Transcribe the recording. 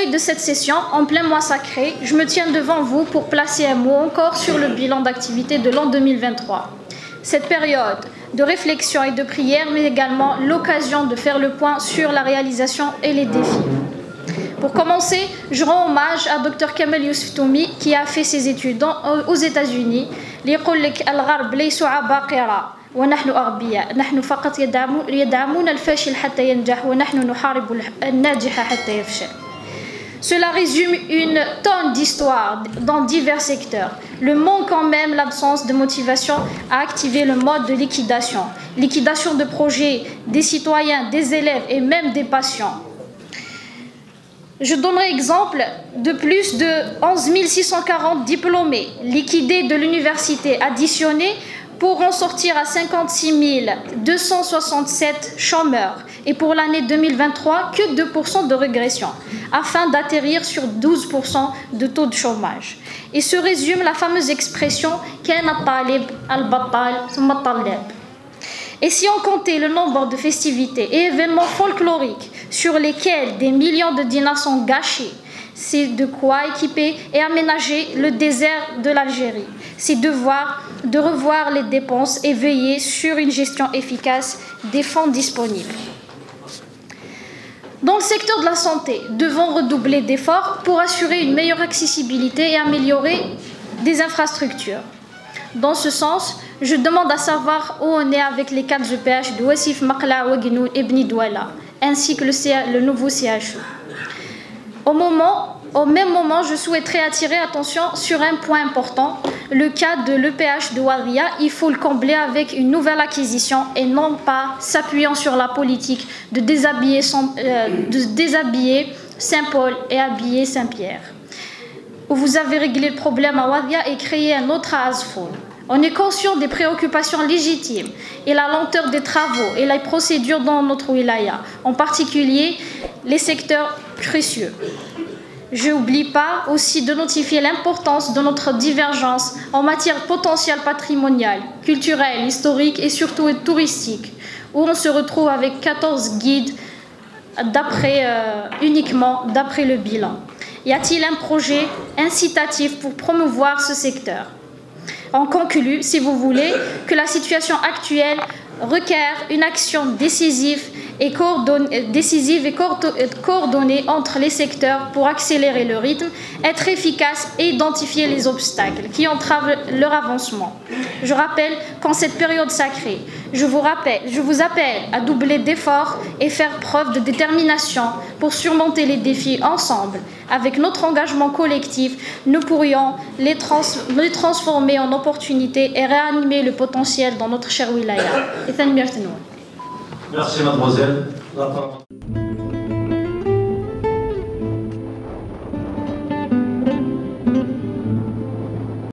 seuil de cette session, en plein mois sacré, je me tiens devant vous pour placer un mot encore sur le bilan d'activité de l'an 2023. Cette période de réflexion et de prière, mais également l'occasion de faire le point sur la réalisation et les défis. Pour commencer, je rends hommage à Dr Kamel Youssef Toumi qui a fait ses études aux États-Unis. يقول لك الغرب ليسوا عباقرة ونحن أغبياء، نحن فقط يدعمون الفاشل حتى ينجح ونحن نحارب الناجح حتى يفشل. Cela résume une tonne d'histoires dans divers secteurs. Le manque quand même l'absence de motivation à activer le mode de liquidation. Liquidation de projets, des citoyens, des élèves et même des patients. Je donnerai exemple de plus de 11 640 diplômés liquidés de l'université additionnés pour en sortir à 56 267 chômeurs et pour l'année 2023 que 2% de régression afin d'atterrir sur 12% de taux de chômage. Et se résume la fameuse expression كان الطالب البطال ثم الطلاب. Et si on comptait le nombre de festivités et événements folkloriques sur lesquels des millions de dinars sont gâchés, c'est de quoi équiper et aménager le désert de l'Algérie. C'est de revoir les dépenses et veiller sur une gestion efficace des fonds disponibles. Dans le secteur de la santé, devons redoubler d'efforts pour assurer une meilleure accessibilité et améliorer des infrastructures. Dans ce sens, je demande à savoir où on est avec les 4 EPH de Wassif, Maqla, Ouagnou et Bni Douala, ainsi que le nouveau CHU. Au même moment, je souhaiterais attirer l'attention sur un point important. Le cas de l'EPH de Ouadia, il faut le combler avec une nouvelle acquisition et non pas s'appuyant sur la politique de déshabiller Saint-Paul et habiller Saint-Pierre. Vous avez réglé le problème à Ouadia et créé un autre à Azfoun. On est conscient des préoccupations légitimes et la lenteur des travaux et les procédures dans notre wilaya, en particulier les secteurs cruciaux. Je n'oublie pas aussi de notifier l'importance de notre divergence en matière potentielle patrimoniale, culturelle, historique et surtout touristique, où on se retrouve avec 14 guides uniquement d'après le bilan. Y a-t-il un projet incitatif pour promouvoir ce secteur? On conclut, si vous voulez, que la situation actuelle requiert une action décisive et coordonnée entre les secteurs pour accélérer le rythme, être efficace et identifier les obstacles qui entravent leur avancement. Je rappelle qu'en cette période sacrée, je vous appelle à doubler d'efforts et faire preuve de détermination pour surmonter les défis ensemble. Avec notre engagement collectif, nous pourrions les transformer en opportunités et réanimer le potentiel dans notre chère wilaya. Merci mademoiselle.